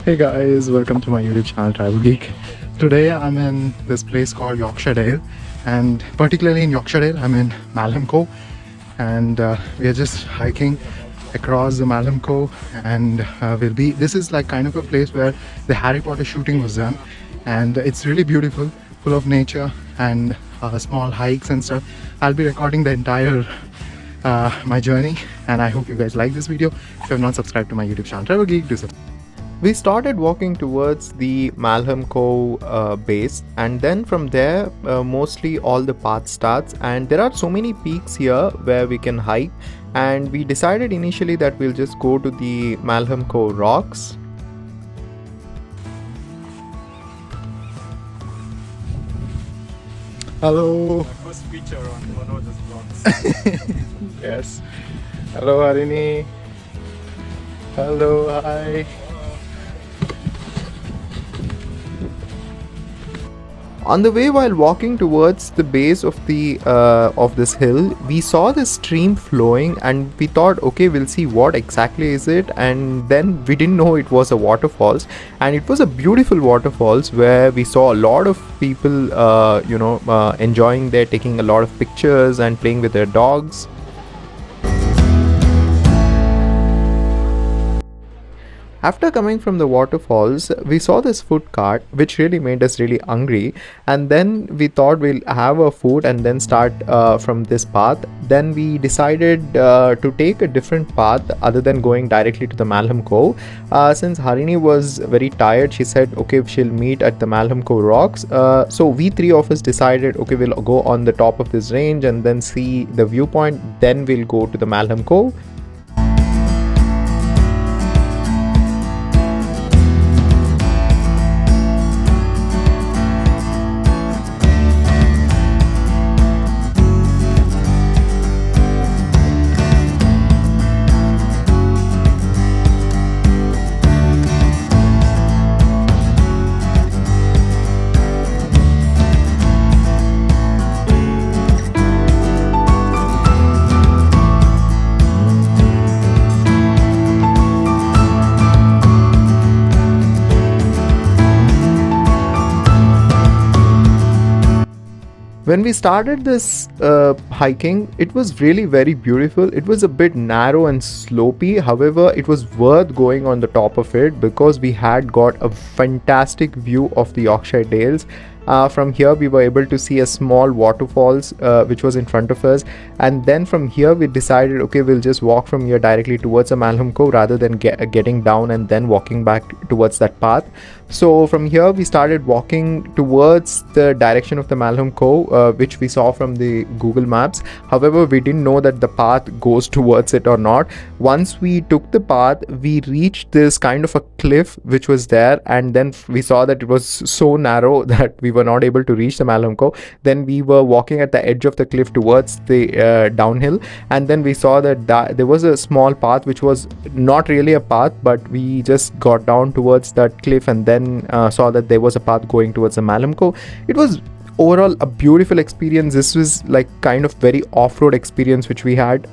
Hey guys, welcome to my YouTube channel Travel Geek. Today I'm in this place called Yorkshire Dale, and particularly in Yorkshire Dale I'm in Malham Cove, and we are just hiking across the Malham Cove, and this is like kind of a place where the Harry Potter shooting was done, and it's really beautiful, full of nature and small hikes and stuff. I'll be recording the entire my journey, and I hope you guys like this video. If you have not subscribed to my YouTube channel Travel Geek, do subscribe. We started walking towards the Malham Cove base, and then from there mostly all the path starts, and there are so many peaks here where we can hike, and we decided initially that we'll just go to the Malham Cove rocks. Hello. My first feature on one of those vlogs. Yes. Hello, Harini. Hello, hi. On the way, while walking towards the base of this hill, we saw this stream flowing, and we thought, okay, we'll see what exactly is it. And then we didn't know it was a waterfalls, and it was a beautiful waterfalls where we saw a lot of people, enjoying there, taking a lot of pictures and playing with their dogs. After coming from the waterfalls, we saw this food cart which really made us really hungry, and then we thought we'll have a food and then start from this path. Then we decided to take a different path other than going directly to the Malham Cove. Since Harini was very tired, she said okay, she'll meet at the Malham Cove rocks. So we three of us decided okay, we'll go on the top of this range and then see the viewpoint, then we'll go to the Malham Cove. When we started this hiking, it was really very beautiful. It was a bit narrow and slopey. However, it was worth going on the top of it because we had got a fantastic view of the Yorkshire Dales. From here we were able to see a small waterfalls which was in front of us, and then from here we decided okay, we'll just walk from here directly towards the Malham Cove rather than getting down and then walking back towards that path. So from here we started walking towards the direction of the Malham Cove, which we saw from the Google Maps. However, we didn't know that the path goes towards it or not. Once we took the path, we reached this kind of a cliff which was there, and then we saw that it was so narrow that we were not able to reach the Malham Cove. Then we were walking at the edge of the cliff towards the downhill, and then we saw that there was a small path which was not really a path, but we just got down towards that cliff and then saw that there was a path going towards the Malham Cove. It was overall a beautiful experience. This was like kind of very off-road experience which we had.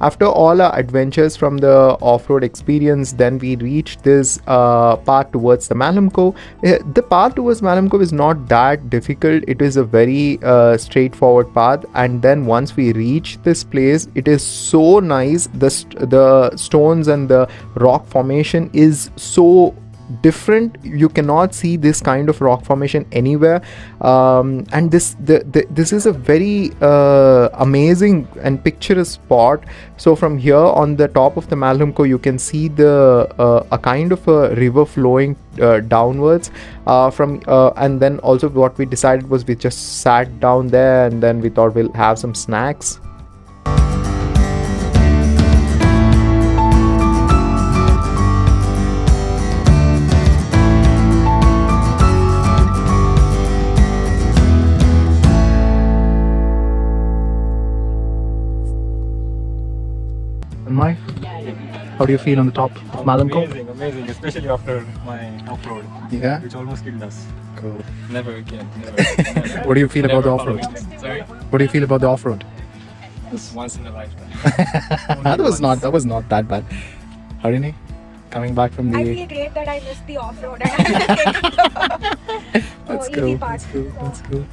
After all our adventures from the off-road experience, then we reached this path towards the Malham Cove. The path towards Malham Cove is not that difficult. It is a very straightforward path, and then once we reach this place, it is so nice. The stones and the rock formation is so different. You cannot see this kind of rock formation anywhere, and this is a very amazing and picturesque spot. So from here on the top of the Malham Cove, you can see a kind of a river flowing downwards and then also what we decided was we just sat down there, and then we thought we'll have some snacks. How do you feel on the top of Malham Cove? Amazing, amazing, especially after my off-road, Yeah. which almost killed us. Cool. Never again. Never. What do you feel about the Never off-road? follow it. Sorry? What do you feel about the off-road? Just once in a lifetime. That was not that bad. Harini, coming back from I the. feel great that I missed the off-road and I'm taking the That's easy cool. part. That's cool. That's cool.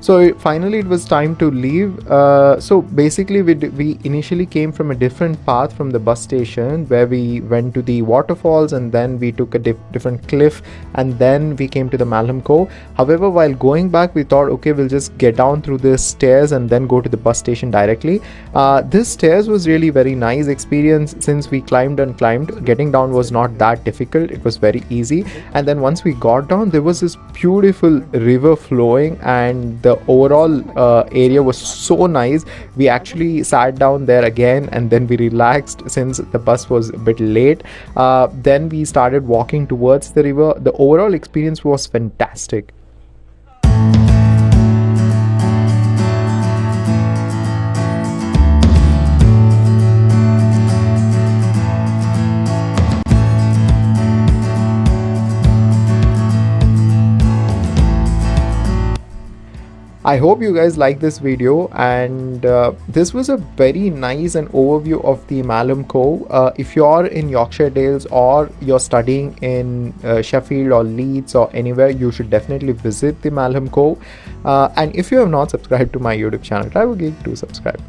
So finally it was time to leave. So basically we initially came from a different path from the bus station, where we went to the waterfalls, and then we took a different cliff, and then we came to the Malham Cove. However, while going back, we thought, okay, we'll just get down through the stairs and then go to the bus station directly. This stairs was really very nice experience, since we climbed and climbed. Getting down was not that difficult, it was very easy. And then once we got down, there was this beautiful river flowing, and the overall area was so nice. We actually sat down there again, and then we relaxed since the bus was a bit late. Then we started walking towards the river. The overall experience was fantastic. I hope you guys like this video, and this was a very nice and overview of the Malham Cove. If you're in Yorkshire Dales, or you're studying in Sheffield or Leeds or anywhere, you should definitely visit the Malham Cove. And if you have not subscribed to my YouTube channel Travel Geek, do subscribe.